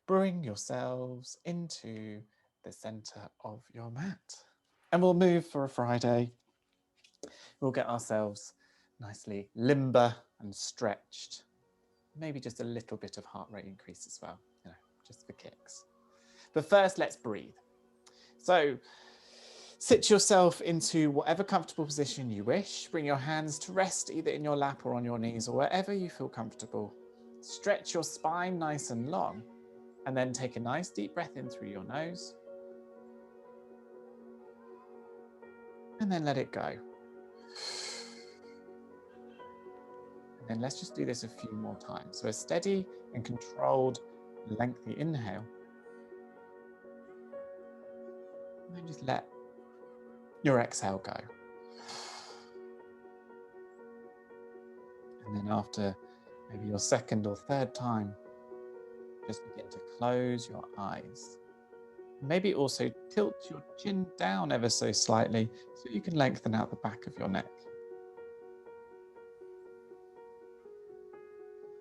bring yourselves into the center of your mat. And we'll move for a Friday. We'll get ourselves nicely limber and stretched. Maybe just a little bit of heart rate increase as well, just for kicks. But first, let's breathe. So sit yourself into whatever comfortable position you wish. Bring your hands to rest either in your lap or on your knees or wherever you feel comfortable. Stretch your spine nice and long, and then take a nice deep breath in through your nose. And then let it go. And then let's just do this a few more times. So a steady and controlled, lengthy inhale. And then just let your exhale go. And then after maybe your second or third time, just begin to close your eyes. Maybe also tilt your chin down ever so slightly so you can lengthen out the back of your neck.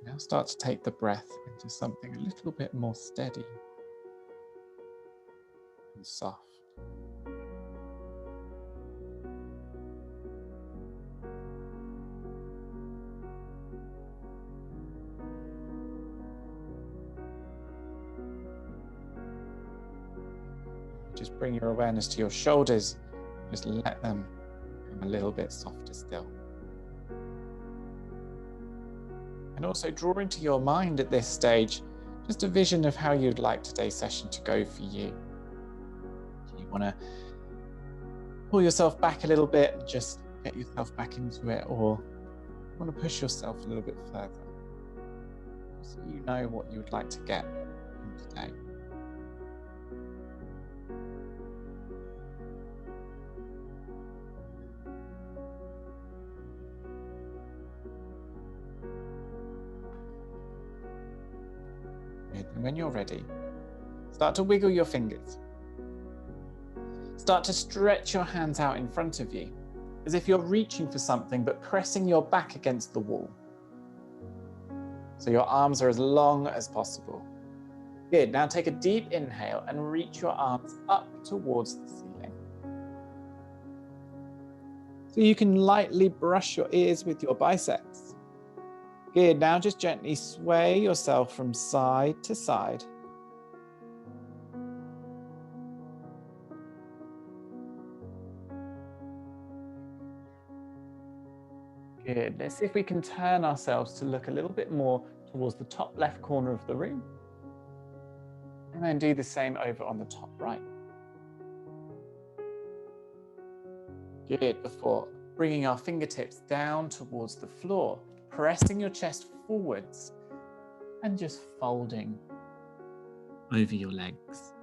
Now start to take the breath into something a little bit more steady and soft. Just bring your awareness to your shoulders. Just let them become a little bit softer still. And also draw into your mind at this stage just a vision of how you'd like today's session to go for you. Do you want to pull yourself back a little bit and just get yourself back into it, or you want to push yourself a little bit further so you know what you would like to get from today? And when you're ready, start to wiggle your fingers. Start to stretch your hands out in front of you, as if you're reaching for something, but pressing your back against the wall. So your arms are as long as possible. Good, now take a deep inhale and reach your arms up towards the ceiling. So you can lightly brush your ears with your biceps. Good, now just gently sway yourself from side to side. Good, let's see if we can turn ourselves to look a little bit more towards the top left corner of the room. And then do the same over on the top right. Good, before bringing our fingertips down towards the floor, pressing your chest forwards and just folding over your legs.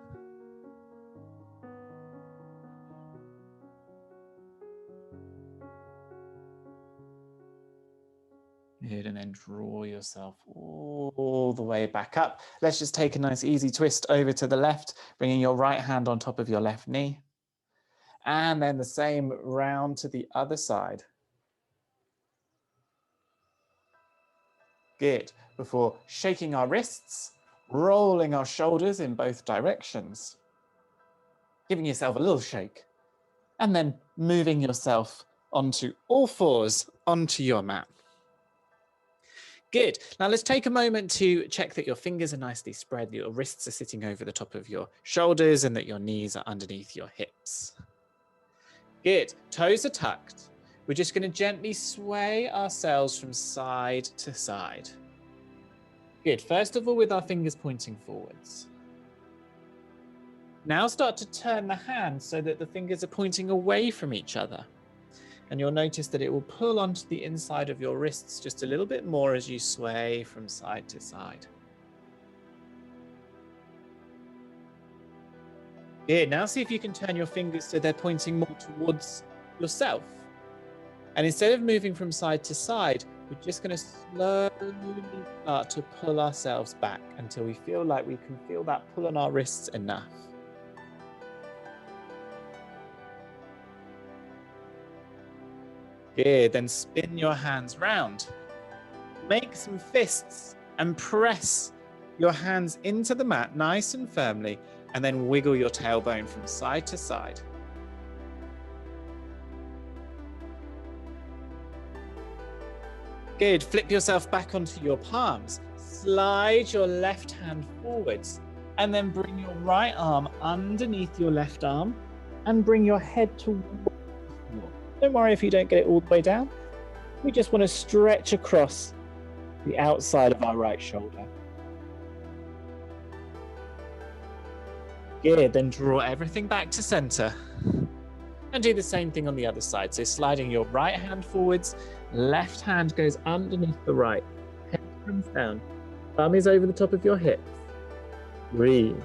Good, and then draw yourself all the way back up. Let's just take a nice easy twist over to the left, bringing your right hand on top of your left knee. And then the same round to the other side. Good, before shaking our wrists, rolling our shoulders in both directions, giving yourself a little shake, and then moving yourself onto all fours onto your mat. Good. Now let's take a moment to check that your fingers are nicely spread, that your wrists are sitting over the top of your shoulders, and that your knees are underneath your hips. Good. Toes are tucked. We're just going to gently sway ourselves from side to side. Good. First of all, with our fingers pointing forwards. Now start to turn the hands so that the fingers are pointing away from each other. And you'll notice that it will pull onto the inside of your wrists just a little bit more as you sway from side to side. Good. Now see if you can turn your fingers so they're pointing more towards yourself. And instead of moving from side to side, we're just going to slowly start to pull ourselves back until we feel like we can feel that pull on our wrists enough. Good, then spin your hands round. Make some fists and press your hands into the mat nice and firmly, and then wiggle your tailbone from side to side. Good. Flip yourself back onto your palms. Slide your left hand forwards, and then bring your right arm underneath your left arm and bring your head towards the floor. Don't worry if you don't get it all the way down. We just want to stretch across the outside of our right shoulder. Good. Then draw everything back to center. And do the same thing on the other side. So sliding your right hand forwards, left hand goes underneath the right. Head comes down. Thumb is over the top of your hips. Breathe.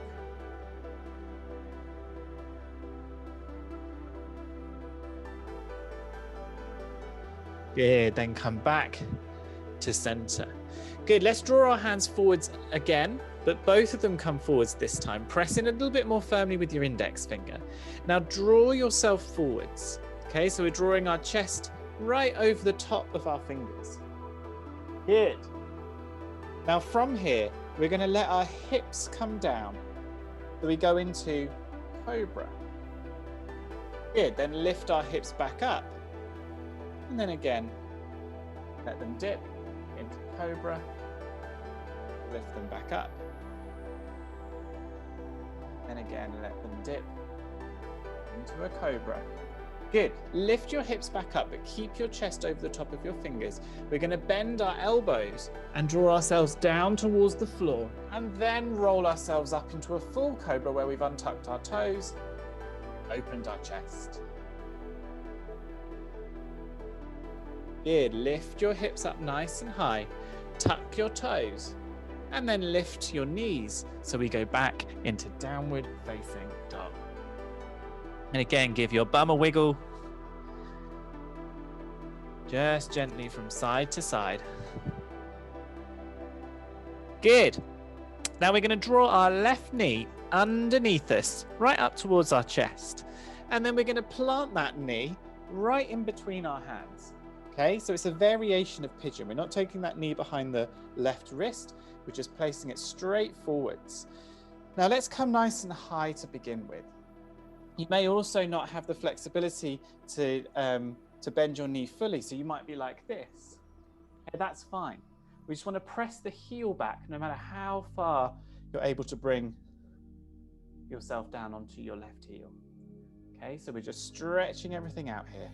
Good, then come back to center. Good, let's draw our hands forwards again, but both of them come forwards this time. Press in a little bit more firmly with your index finger. Now draw yourself forwards. Okay, so we're drawing our chest right over the top of our fingers. Good. Now from here, we're going to let our hips come down. So we go into cobra. Good, then lift our hips back up. And then again, let them dip into cobra. Lift them back up. Then again, let them dip into a cobra. Good. Lift your hips back up, but keep your chest over the top of your fingers. We're going to bend our elbows and draw ourselves down towards the floor, and then roll ourselves up into a full cobra where we've untucked our toes, opened our chest. Good. Lift your hips up nice and high. Tuck your toes, and then lift your knees. So we go back into downward facing dog. And again, give your bum a wiggle. Just gently from side to side. Good. Now we're going to draw our left knee underneath us, right up towards our chest. And then we're going to plant that knee right in between our hands. Okay, so it's a variation of pigeon. We're not taking that knee behind the left wrist. We're just placing it straight forwards. Now let's come nice and high to begin with. You may also not have the flexibility to bend your knee fully, so you might be like this. Okay, that's fine. We just want to press the heel back, no matter how far you're able to bring yourself down onto your left heel. Okay, so we're just stretching everything out here.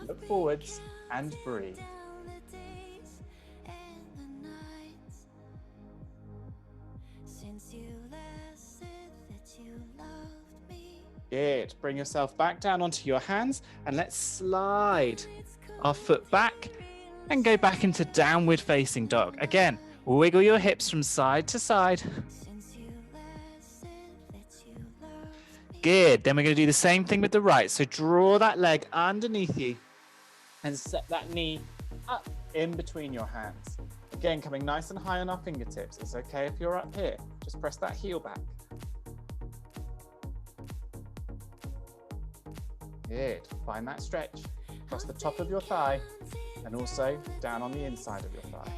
Look forwards and breathe. Good. Bring yourself back down onto your hands and let's slide our foot back and go back into downward facing dog. Again, wiggle your hips from side to side. Good. Then we're going to do the same thing with the right. So draw that leg underneath you and set that knee up in between your hands. Again, coming nice and high on our fingertips. It's okay if you're up here. Just press that heel back. Good. Find that stretch across the top of your thigh and also down on the inside of your thigh.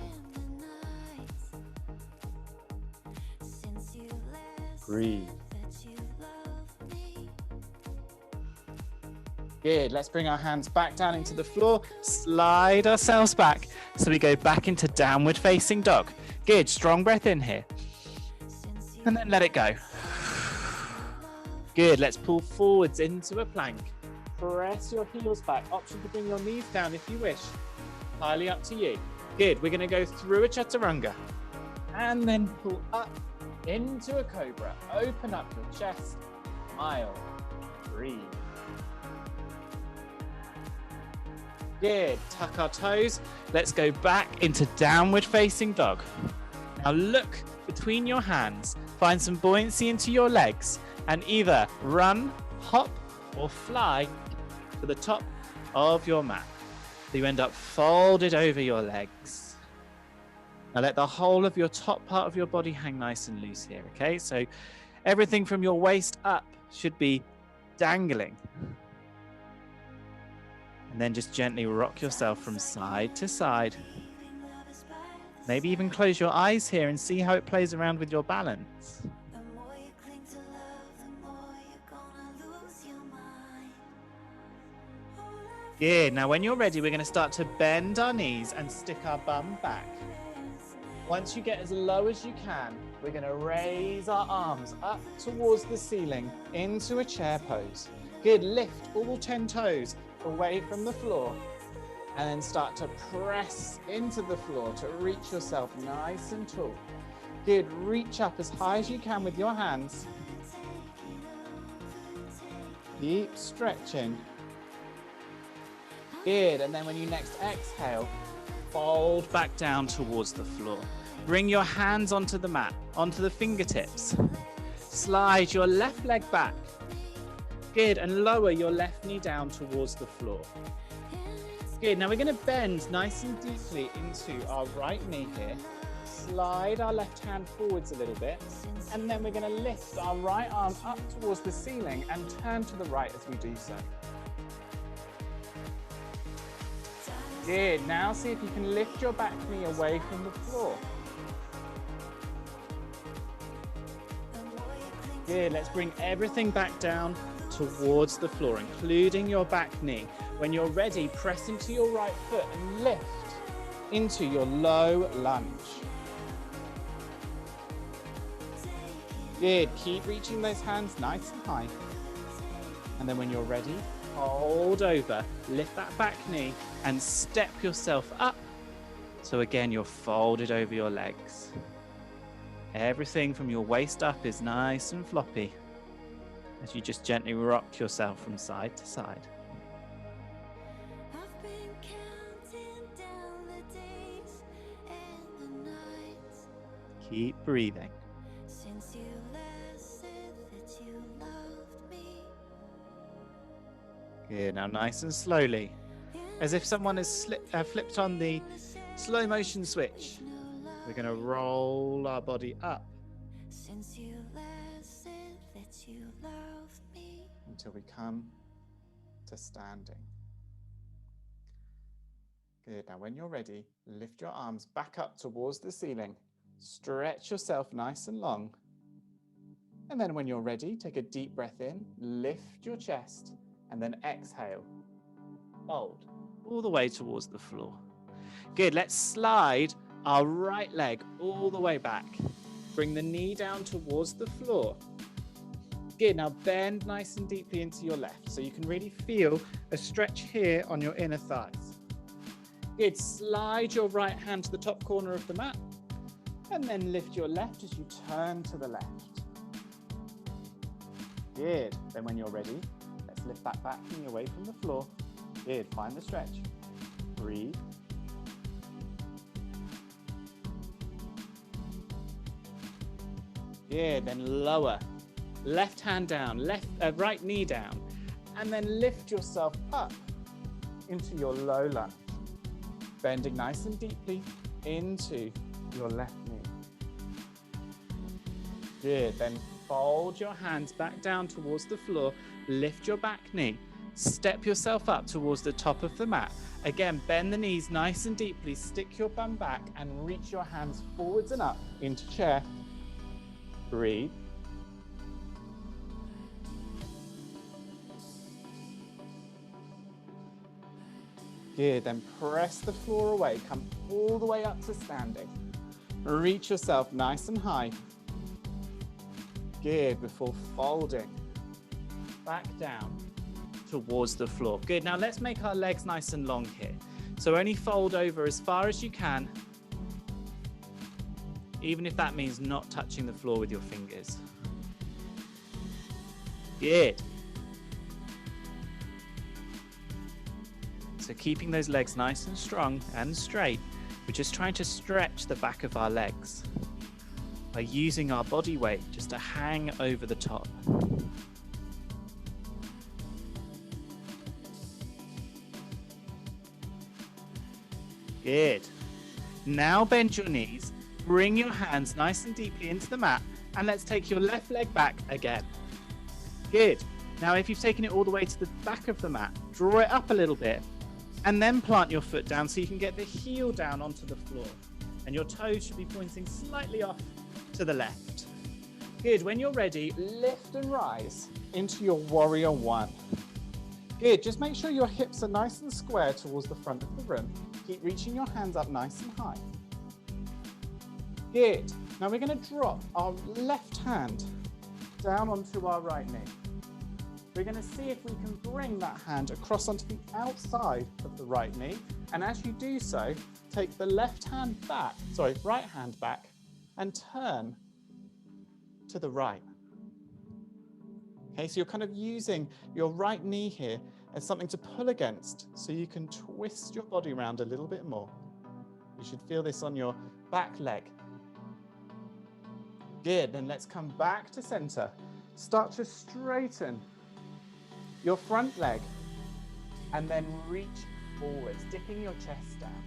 Breathe. Good. Let's bring our hands back down into the floor. Slide ourselves back so we go back into downward facing dog. Good. Strong breath in here. And then let it go. Good. Let's pull forwards into a plank. Press your heels back. Option to bring your knees down if you wish. Entirely up to you. Good. We're going to go through a chaturanga and then pull up into a cobra. Open up your chest. Smile. Breathe. Good. Tuck our toes. Let's go back into downward facing dog. Now look between your hands. Find some buoyancy into your legs and either run, hop, or fly to the top of your mat. So you end up folded over your legs. Now let the whole of your top part of your body hang nice and loose here, okay? So everything from your waist up should be dangling. And then just gently rock yourself from side to side. Maybe even close your eyes here and see how it plays around with your balance. Good. Now, when you're ready, we're going to start to bend our knees and stick our bum back. Once you get as low as you can, we're going to raise our arms up towards the ceiling into a chair pose. Good. Lift all 10 toes away from the floor and then start to press into the floor to reach yourself nice and tall. Good. Reach up as high as you can with your hands. Keep stretching. Good, and then when you next exhale, fold back down towards the floor. Bring your hands onto the mat, onto the fingertips. Slide your left leg back. Good, and lower your left knee down towards the floor. Good, now we're going to bend nice and deeply into our right knee here. Slide our left hand forwards a little bit, and then we're going to lift our right arm up towards the ceiling and turn to the right as we do so. Good, now see if you can lift your back knee away from the floor. Good, let's bring everything back down towards the floor, including your back knee. When you're ready, press into your right foot and lift into your low lunge. Good, keep reaching those hands nice and high. And then when you're ready, hold over, lift that back knee and step yourself up. So again, you're folded over your legs. Everything from your waist up is nice and floppy as you just gently rock yourself from side to side. I've been counting down the days and the nights. Keep breathing. Since you last said that you loved me. Good, now nice and slowly, as if someone has flipped on the slow motion switch, we're going to roll our body up Since you last said that you loved me. until we come to standing. Good, now when you're ready, lift your arms back up towards the ceiling, stretch yourself nice and long, and then when you're ready, take a deep breath in, lift your chest, and then exhale, fold all the way towards the floor. Good, let's slide our right leg all the way back. Bring the knee down towards the floor. Good, now bend nice and deeply into your left so you can really feel a stretch here on your inner thighs. Good, slide your right hand to the top corner of the mat and then lift your left as you turn to the left. Good, then when you're ready, let's lift that back knee away from the floor. Good, find the stretch. Breathe. Good, then lower. Left hand down, right knee down, and then lift yourself up into your low lunge. Bending nice and deeply into your left knee. Good, then fold your hands back down towards the floor, lift your back knee, step yourself up towards the top of the mat. Again, bend the knees nice and deeply, stick your bum back and reach your hands forwards and up into chair. Breathe. Good, then press the floor away, come all the way up to standing. Reach yourself nice and high. Good, before folding back down towards the floor. Good, now let's make our legs nice and long here. So only fold over as far as you can, even if that means not touching the floor with your fingers. Good. So keeping those legs nice and strong and straight, we're just trying to stretch the back of our legs by using our body weight just to hang over the top. Good. Now bend your knees, bring your hands nice and deeply into the mat, and let's take your left leg back again. Good. Now if you've taken it all the way to the back of the mat, draw it up a little bit, and then plant your foot down so you can get the heel down onto the floor. And your toes should be pointing slightly off to the left. Good. When you're ready, lift and rise into your warrior one. Good. Just make sure your hips are nice and square towards the front of the room. Keep reaching your hands up nice and high. Good. Now we're going to drop our left hand down onto our right knee. We're going to see if we can bring that hand across onto the outside of the right knee. And as you do so, take the right hand back and turn to the right. Okay, so you're kind of using your right knee here as something to pull against so you can twist your body around a little bit more. You should feel this on your back leg. Good, then let's come back to center. Start to straighten your front leg and then reach forwards, dipping your chest down.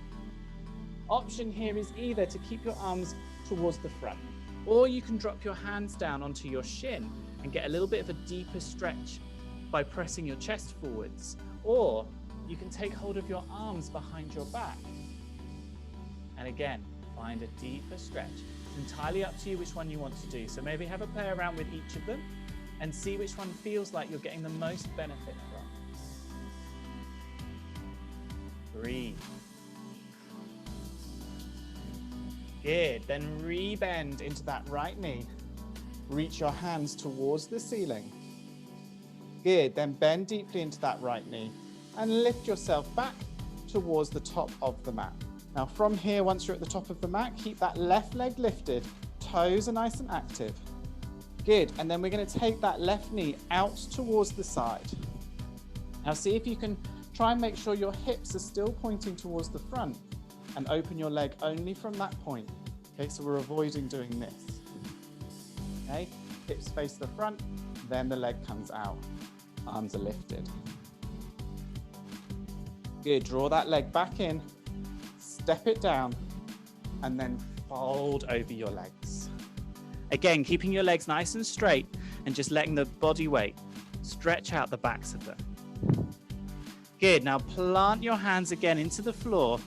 Option here is either to keep your arms towards the front, or you can drop your hands down onto your shin and get a little bit of a deeper stretch by pressing your chest forwards, or you can take hold of your arms behind your back and again find a deeper stretch. It's entirely up to you which one you want to do, so maybe have a play around with each of them and see which one feels like you're getting the most benefit from. Breathe. Good, then rebend into that right knee. Reach your hands towards the ceiling. Good, then bend deeply into that right knee and lift yourself back towards the top of the mat. Now from here, once you're at the top of the mat, keep that left leg lifted, toes are nice and active. Good, and then we're going to take that left knee out towards the side. Now see if you can try and make sure your hips are still pointing towards the front and open your leg only from that point. Okay, so we're avoiding doing this. Okay, hips face the front, then the leg comes out. Arms are lifted. Good, draw that leg back in, step it down, and then fold over your legs. Again, keeping your legs nice and straight and just letting the body weight stretch out the backs of them. Good, now plant your hands again into the floor,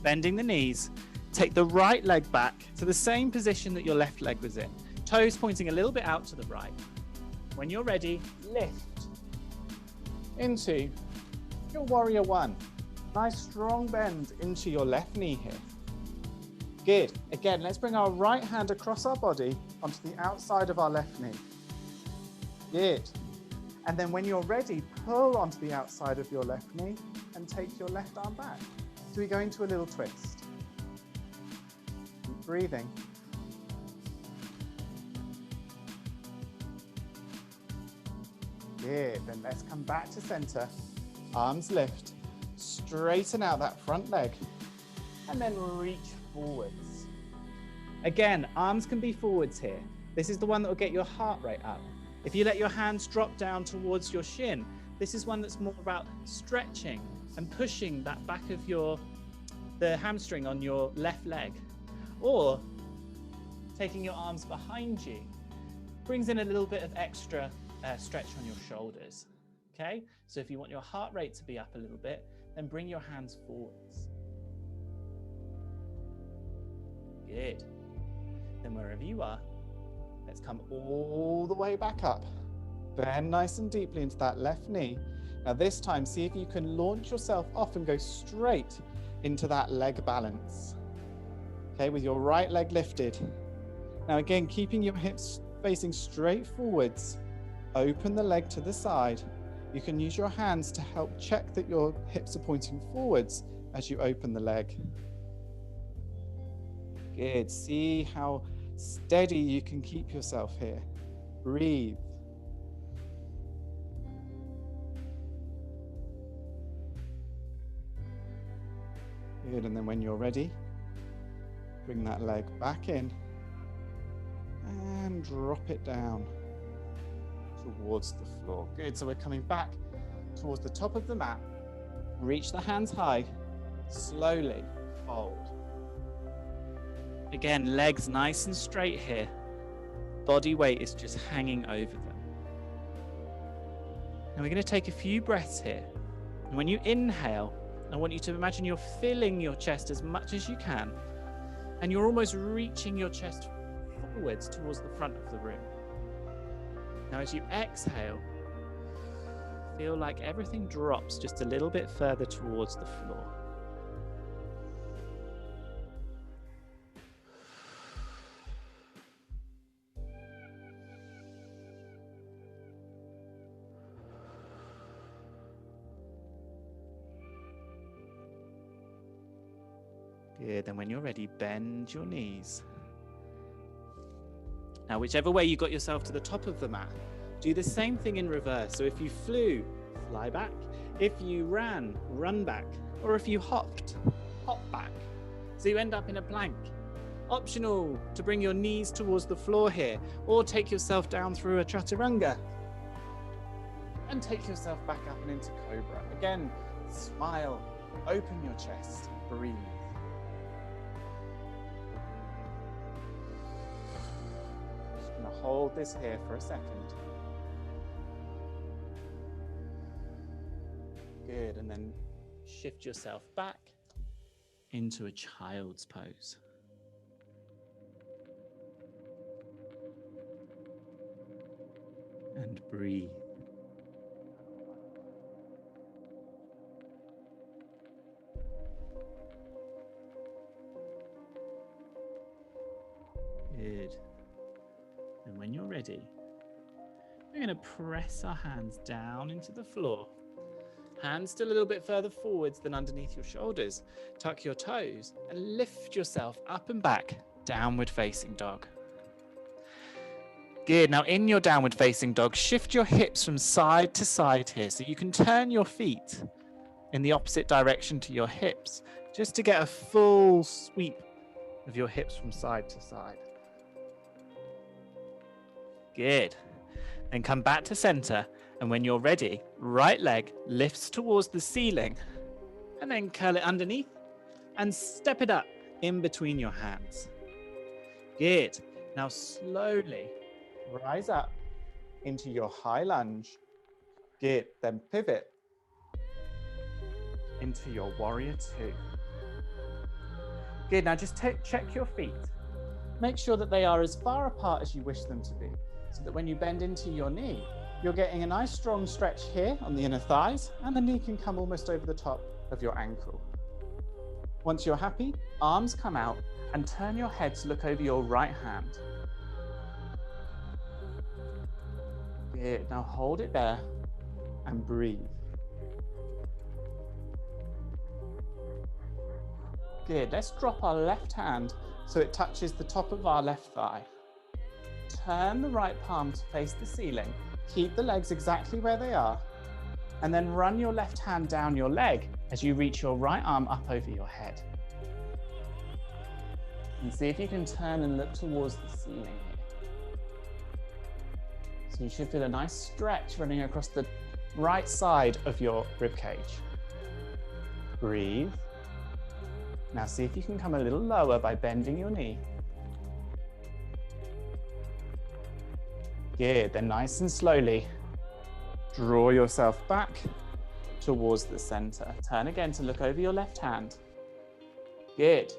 bending the knees. Take the right leg back to the same position that your left leg was in. Toes pointing a little bit out to the right. When you're ready, lift into your warrior one. Nice strong bend into your left knee here. Good. Again, let's bring our right hand across our body onto the outside of our left knee. Good. And then when you're ready, pull onto the outside of your left knee and take your left arm back. So we go into a little twist. Keep breathing. Good. Then let's come back to center. Arms lift. Straighten out that front leg. And then reach forwards. Again, arms can be forwards here. This is the one that will get your heart rate up. If you let your hands drop down towards your shin, this is one that's more about stretching and pushing that back of the hamstring on your left leg. Or taking your arms behind you brings in a little bit of extra stretch on your shoulders. Okay, so if you want your heart rate to be up a little bit, then bring your hands forwards. Good. Then wherever you are, let's come all the way back up. Bend nice and deeply into that left knee. Now this time, see if you can launch yourself off and go straight into that leg balance. Okay, with your right leg lifted. Now again, keeping your hips facing straight forwards. Open the leg to the side. You can use your hands to help check that your hips are pointing forwards as you open the leg. Good. See how steady you can keep yourself here. Breathe. Good. And then when you're ready, bring that leg back in and drop it down towards the floor. Good, so we're coming back towards the top of the mat. Reach the hands high, slowly fold. Again, legs nice and straight here. Body weight is just hanging over them. Now we're going to take a few breaths here. And when you inhale, I want you to imagine you're filling your chest as much as you can. And you're almost reaching your chest forwards towards the front of the room. Now, as you exhale, feel like everything drops just a little bit further towards the floor. Good, and when you're ready, bend your knees. Now, whichever way you got yourself to the top of the mat, do the same thing in reverse. So if you flew, fly back. If you ran, run back. Or if you hopped, hop back. So you end up in a plank. Optional to bring your knees towards the floor here, or take yourself down through a chaturanga. And take yourself back up and into cobra. Again, smile, open your chest, breathe. Hold this here for a second. Good, and then shift yourself back into a child's pose. And breathe. Good. And when you're ready, we're going to press our hands down into the floor. Hands still a little bit further forwards than underneath your shoulders. Tuck your toes and lift yourself up and back, downward facing dog. Good. Now in your downward facing dog, shift your hips from side to side here so you can turn your feet in the opposite direction to your hips, just to get a full sweep of your hips from side to side. Good. Then come back to center, and when you're ready, right leg lifts towards the ceiling, and then curl it underneath and step it up in between your hands. Good. Now slowly rise up into your high lunge. Good. Then pivot into your warrior two. Good. Now just check your feet. Make sure that they are as far apart as you wish them to be, so that when you bend into your knee, you're getting a nice strong stretch here on the inner thighs, and the knee can come almost over the top of your ankle. Once you're happy, arms come out and turn your head to look over your right hand. Good. Now hold it there and breathe. Good. Let's drop our left hand so it touches the top of our left thigh. Turn the right palm to face the ceiling. Keep the legs exactly where they are. And then run your left hand down your leg as you reach your right arm up over your head. And see if you can turn and look towards the ceiling here. So you should feel a nice stretch running across the right side of your ribcage. Breathe. Now see if you can come a little lower by bending your knee. Good. Then nice and slowly, draw yourself back towards the center. Turn again to look over your left hand. Good.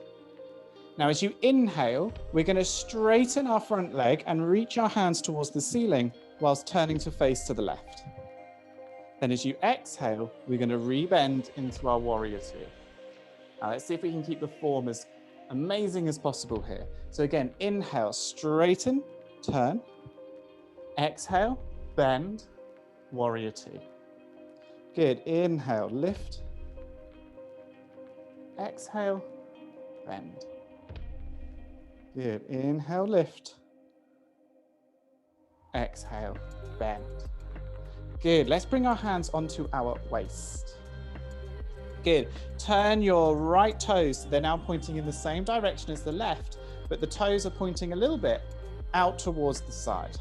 Now as you inhale, we're going to straighten our front leg and reach our hands towards the ceiling whilst turning to face to the left. Then as you exhale, we're going to rebend into our warrior two. Now let's see if we can keep the form as amazing as possible here. So again, inhale, straighten, turn. Exhale, bend, warrior two. Good. Inhale, lift. Exhale, bend. Good. Inhale, lift. Exhale, bend. Good. Let's bring our hands onto our waist. Good. Turn your right toes. They're now pointing in the same direction as the left, but the toes are pointing a little bit out towards the side.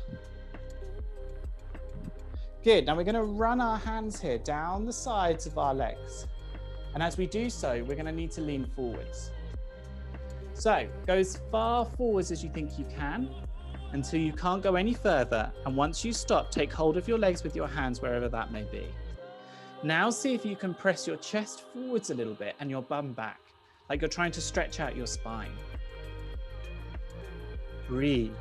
Good. Now we're going to run our hands here down the sides of our legs. And as we do so, we're going to need to lean forwards. So go as far forwards as you think you can until you can't go any further. And once you stop, take hold of your legs with your hands wherever that may be. Now see if you can press your chest forwards a little bit and your bum back, like you're trying to stretch out your spine. Breathe.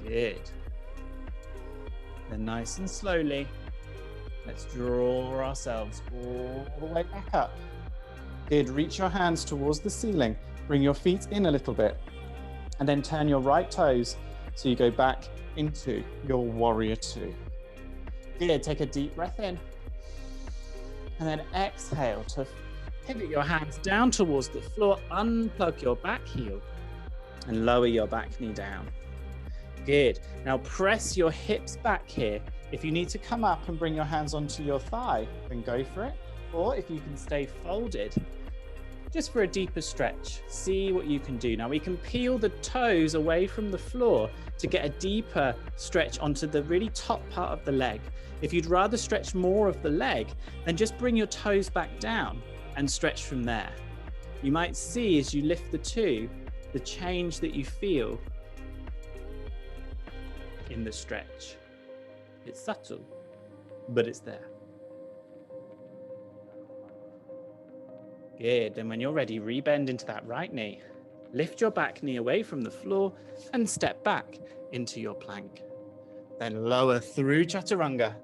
Good. Then nice and slowly, let's draw ourselves all the way back up. Good. Reach your hands towards the ceiling. Bring your feet in a little bit. And then turn your right toes so you go back into your warrior two. Good. Take a deep breath in. And then exhale to pivot your hands down towards the floor. Unplug your back heel and lower your back knee down. Good. Now press your hips back here. If you need to come up and bring your hands onto your thigh, then go for it. Or if you can stay folded, just for a deeper stretch, see what you can do. Now we can peel the toes away from the floor to get a deeper stretch onto the really top part of the leg. If you'd rather stretch more of the leg, then just bring your toes back down and stretch from there. You might see as you lift the two, the change that you feel in the stretch. It's subtle, but it's there. Good. Then when you're ready, rebend into that right knee. Lift your back knee away from the floor and step back into your plank. Then lower through chaturanga,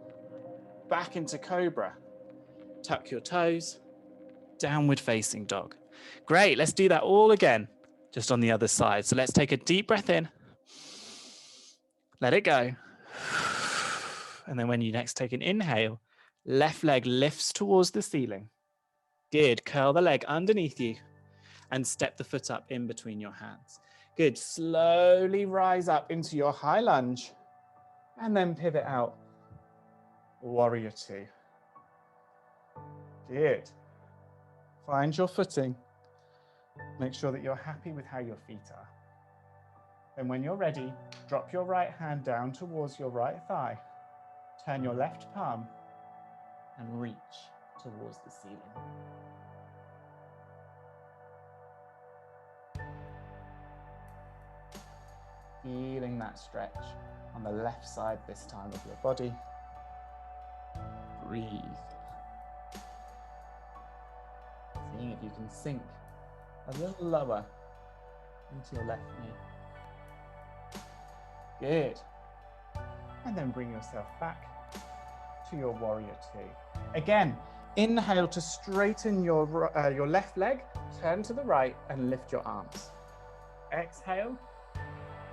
back into cobra. Tuck your toes, downward facing dog. Great. Let's do that all again, just on the other side. So let's take a deep breath in. Let it go. And then when you next take an inhale, left leg lifts towards the ceiling. Good. Curl the leg underneath you and step the foot up in between your hands. Good. Slowly rise up into your high lunge and then pivot out. Warrior two. Good. Find your footing. Make sure that you're happy with how your feet are. And when you're ready, drop your right hand down towards your right thigh. Turn your left palm and reach towards the ceiling. Feeling that stretch on the left side this time of your body. Breathe. Seeing if you can sink a little lower into your left knee. Good. And then bring yourself back to your warrior two. Again, inhale to straighten your left leg, turn to the right and lift your arms. Exhale,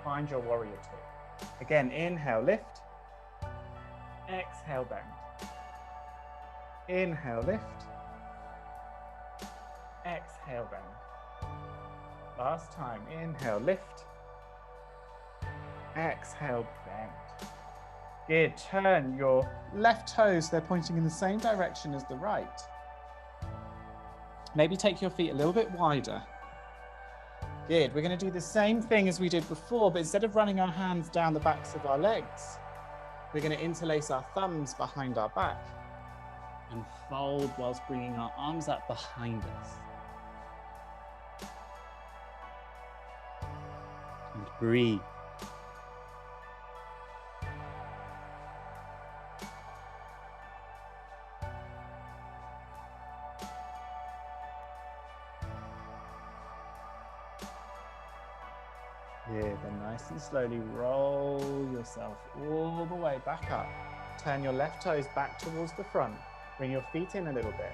find your warrior two. Again, inhale, lift. Exhale, bend. Inhale, lift. Exhale, bend. Last time, inhale, lift. Exhale, bend. Good. Turn your left toes, they're pointing in the same direction as the right. Maybe take your feet a little bit wider. Good. We're going to do the same thing as we did before, but instead of running our hands down the backs of our legs, we're going to interlace our thumbs behind our back and fold whilst bringing our arms up behind us. And breathe. Good, then nice and slowly roll yourself all the way back up. Turn your left toes back towards the front. Bring your feet in a little bit.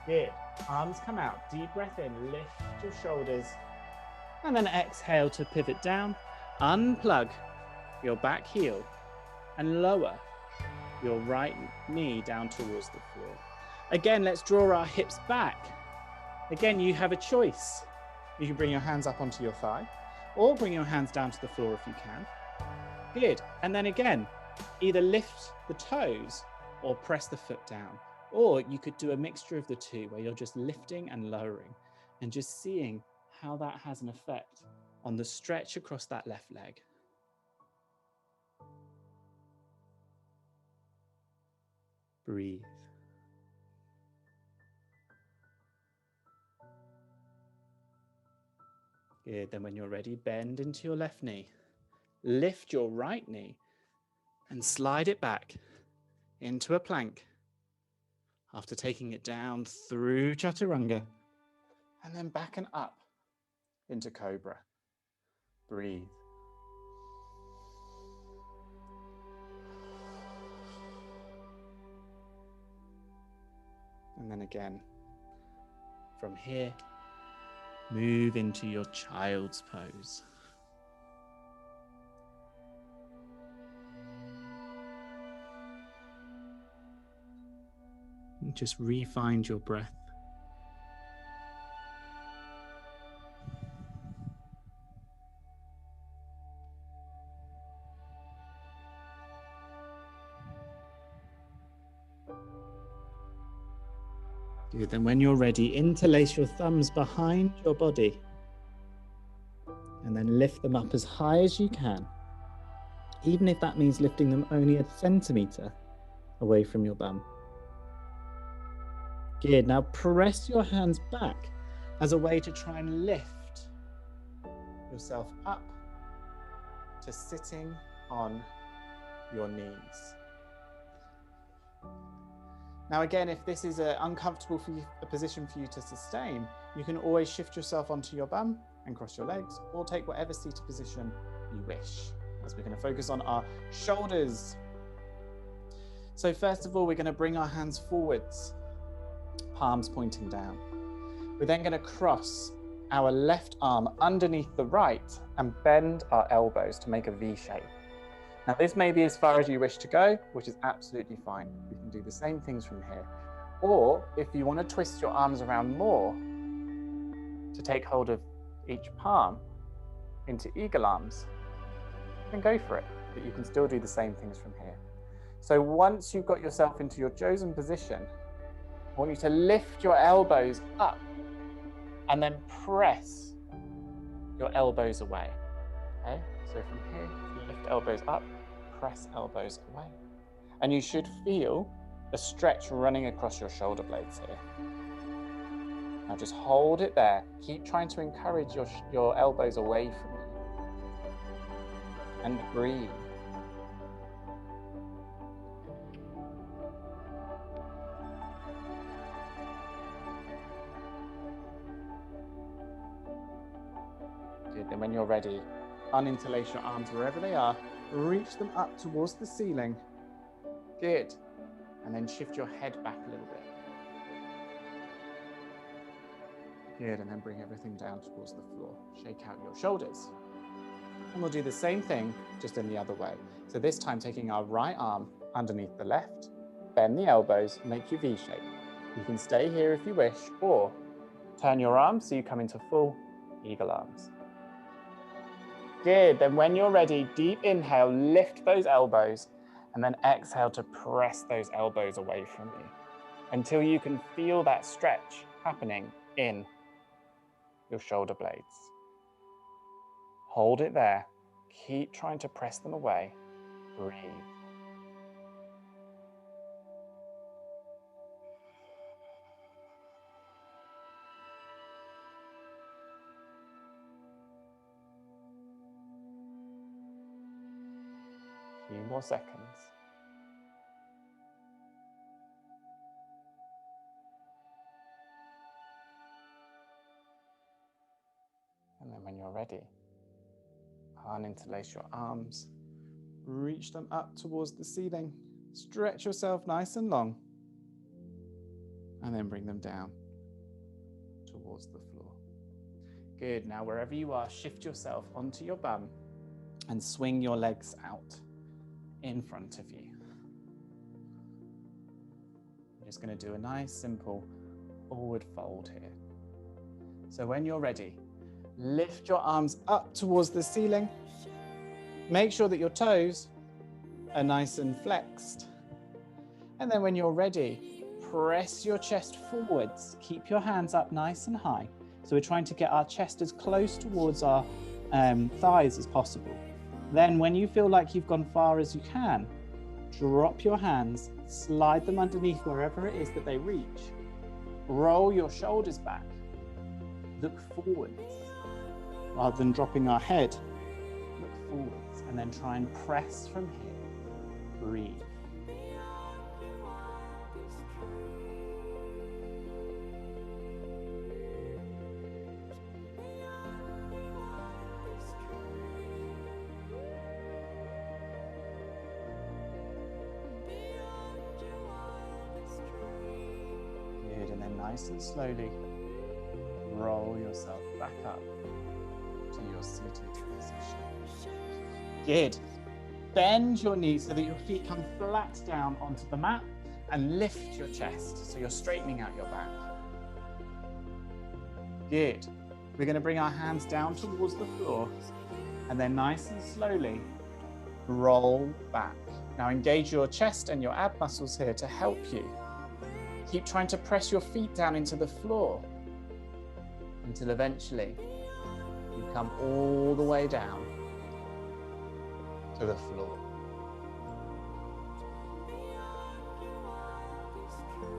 Good. Arms come out. Deep breath in. Lift your shoulders. And then exhale to pivot down. Unplug your back heel and lower your right knee down towards the floor. Again, let's draw our hips back. Again, you have a choice. You can bring your hands up onto your thigh or bring your hands down to the floor if you can. Good. And then again, either lift the toes or press the foot down. Or you could do a mixture of the two where you're just lifting and lowering and just seeing how that has an effect on the stretch across that left leg. Breathe. Good. Then when you're ready, bend into your left knee. Lift your right knee and slide it back into a plank after taking it down through chaturanga and then back and up into cobra. Breathe. And then again, from here, move into your child's pose. And just re-find your breath. Good. Then when you're ready, interlace your thumbs behind your body and then lift them up as high as you can, even if that means lifting them only a centimetre away from your bum. Good. Now press your hands back as a way to try and lift yourself up to sitting on your knees. Now again, if this is an uncomfortable position for you to sustain, you can always shift yourself onto your bum and cross your legs, or take whatever seated position you wish, as we're going to focus on our shoulders. So first of all, we're going to bring our hands forwards, palms pointing down. We're then going to cross our left arm underneath the right and bend our elbows to make a V shape. Now this may be as far as you wish to go, which is absolutely fine. We can do the same things from here. Or if you want to twist your arms around more to take hold of each palm into eagle arms, then go for it. But you can still do the same things from here. So once you've got yourself into your chosen position, I want you to lift your elbows up and then press your elbows away. Okay? So from here, lift elbows up, press elbows away. And you should feel a stretch running across your shoulder blades here. Now just hold it there. Keep trying to encourage your elbows away from you. And breathe. Good, then when you're ready, uninterlace your arms wherever they are, reach them up towards the ceiling. Good. And then shift your head back a little bit. Good, and then bring everything down towards the floor. Shake out your shoulders. And we'll do the same thing, just in the other way. So this time taking our right arm underneath the left, bend the elbows, make your V shape. You can stay here if you wish, or turn your arms so you come into full eagle arms. Good, then when you're ready, deep inhale, lift those elbows, and then exhale to press those elbows away from you until you can feel that stretch happening in your shoulder blades. Hold it there. Keep trying to press them away. Breathe. A few more seconds. And then when you're ready, uninterlace your arms, reach them up towards the ceiling, stretch yourself nice and long, and then bring them down towards the floor. Good, now wherever you are, shift yourself onto your bum and swing your legs out in front of you. We're just going to do a nice simple forward fold here. So when you're ready, lift your arms up towards the ceiling. Make sure that your toes are nice and flexed. And then when you're ready, press your chest forwards. Keep your hands up nice and high. So we're trying to get our chest as close towards our thighs as possible. Then when you feel like you've gone far as you can, drop your hands, slide them underneath wherever it is that they reach. Roll your shoulders back. Look forwards. Rather than dropping our head, look forwards and then try and press from here. breathe. Good, and then nice and slowly roll yourself back up to your seated position. Good. Bend your knees so that your feet come flat down onto the mat and lift your chest so you're straightening out your back. Good. We're going to bring our hands down towards the floor and then nice and slowly roll back. Now engage your chest and your ab muscles here to help you. Keep trying to press your feet down into the floor until eventually you come all the way down to the floor.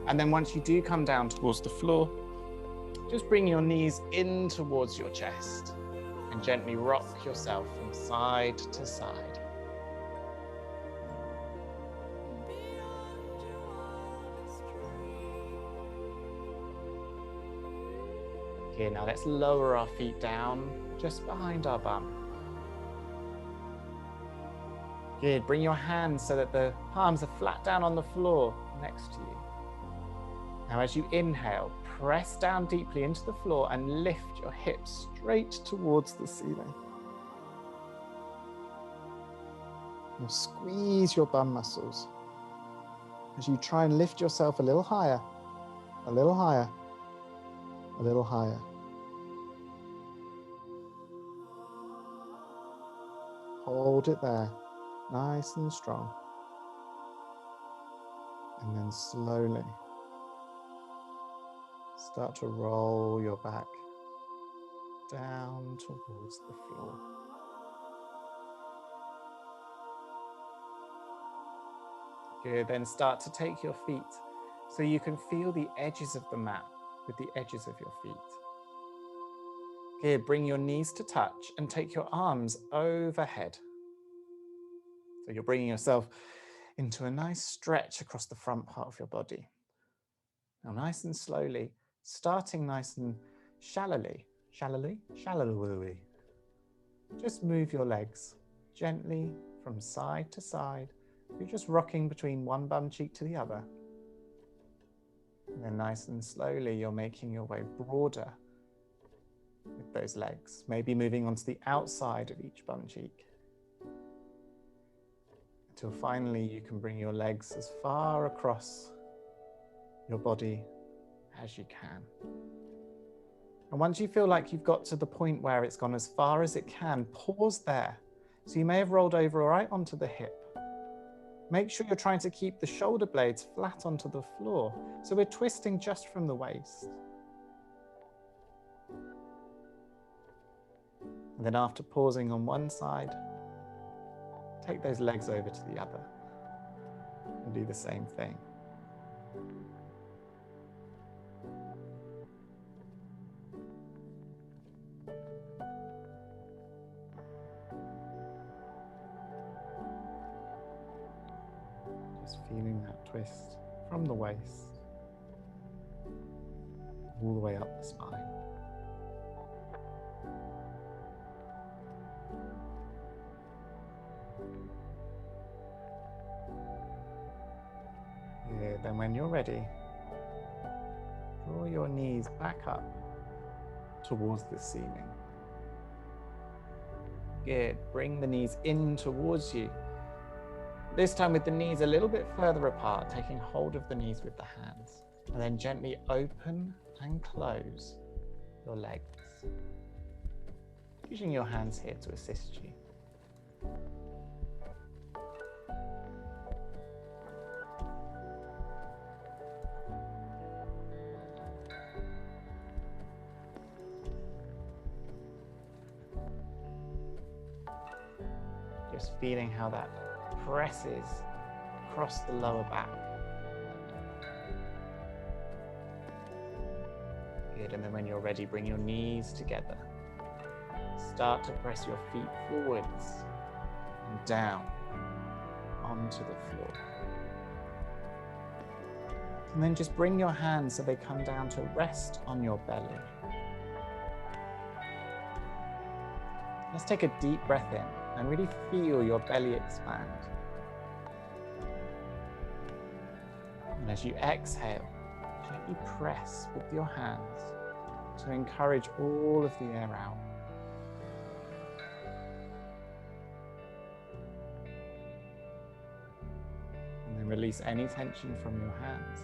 And then once you do come down towards the floor, just bring your knees in towards your chest and gently rock yourself from side to side. Okay, now let's lower our feet down just behind our bum. Good, bring your hands so that the palms are flat down on the floor next to you. Now as you inhale, press down deeply into the floor and lift your hips straight towards the ceiling. Now squeeze your bum muscles as you try and lift yourself a little higher, a little higher, a little higher. Hold it there, nice and strong. And then slowly start to roll your back down towards the floor. Good, then start to take your feet so you can feel the edges of the mat with the edges of your feet. Good, bring your knees to touch and take your arms overhead. So you're bringing yourself into a nice stretch across the front part of your body. Now nice and slowly, starting nice and shallowly, just move your legs gently from side to side. You're just rocking between one bum cheek to the other. And then nice and slowly, you're making your way broader with those legs, maybe moving onto the outside of each bum cheek. Until finally you can bring your legs as far across your body as you can. And once you feel like you've got to the point where it's gone as far as it can, pause there. So you may have rolled over right onto the hip. Make sure you're trying to keep the shoulder blades flat onto the floor. So we're twisting just from the waist. And then after pausing on one side, take those legs over to the other and do the same thing. Just feeling that twist from the waist all the way up the spine. Good, then when you're ready, draw your knees back up towards the ceiling. Good, bring the knees in towards you. This time with the knees a little bit further apart, taking hold of the knees with the hands. And then gently open and close your legs. Using your hands here to assist you. Just feeling how that presses across the lower back. Good, and then when you're ready, bring your knees together. Start to press your feet forwards and down. onto the floor. And then just bring your hands so they come down to rest on your belly. Let's take a deep breath in and really feel your belly expand. And as you exhale, gently press with your hands to encourage all of the air out. And then release any tension from your hands.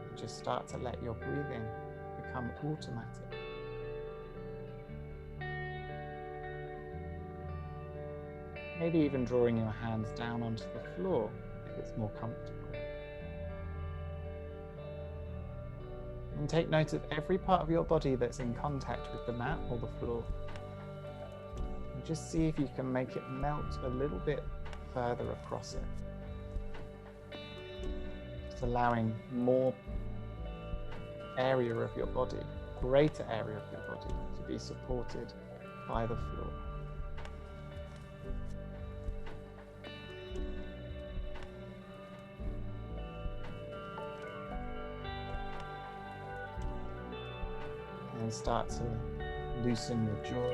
And just start to let your breathing become automatic. Maybe even drawing your hands down onto the floor if it's more comfortable. And take note of every part of your body that's in contact with the mat or the floor. And just see if you can make it melt a little bit further across it. Just allowing more area of your body, greater area of your body, to be supported by the floor. And start to loosen your jaw,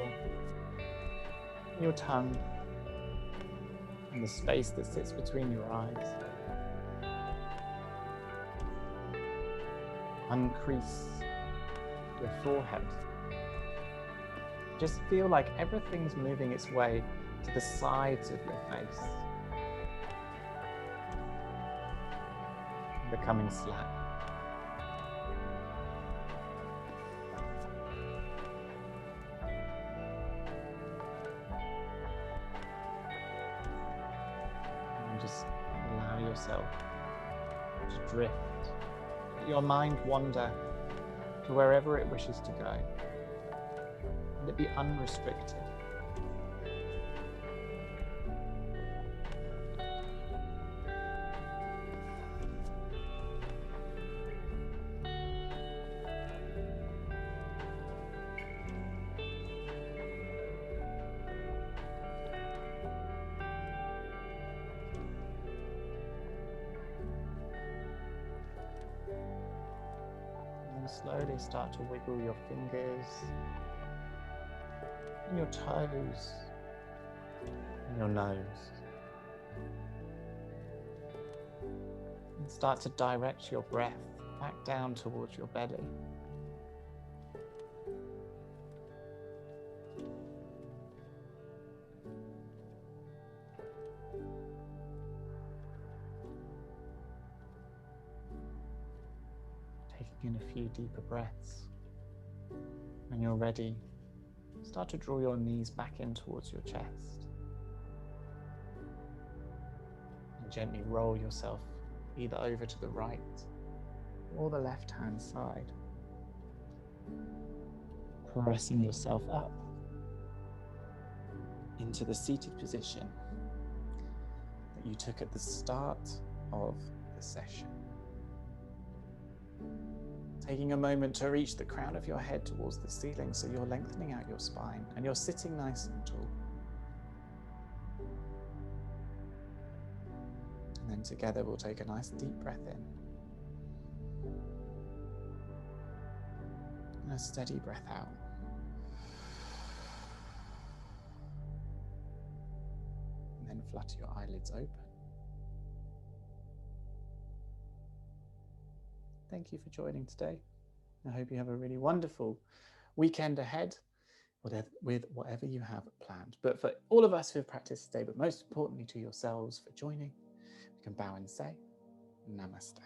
your tongue, and the space that sits between your eyes. Uncrease your forehead. Just feel like everything's moving its way to the sides of your face, becoming slack. And just allow yourself to drift. Let your mind wander to wherever it wishes to go. Let it be unrestricted. And slowly start to wiggle your fingers and your toes and your nose. And start to direct your breath back down towards your belly. Taking in a few deeper breaths. When you're ready, start to draw your knees back in towards your chest. And gently roll yourself either over to the right or the left-hand side, pressing yourself up into the seated position that you took at the start of the session. Taking a moment to reach the crown of your head towards the ceiling so you're lengthening out your spine and you're sitting nice and tall. And then together we'll take a nice deep breath in. And a steady breath out. And then flutter your eyelids open. Thank you for joining today. I hope you have a really wonderful weekend ahead with whatever you have planned. But for all of us who have practiced today, but most importantly to yourselves for joining, we can bow and say, Namaste.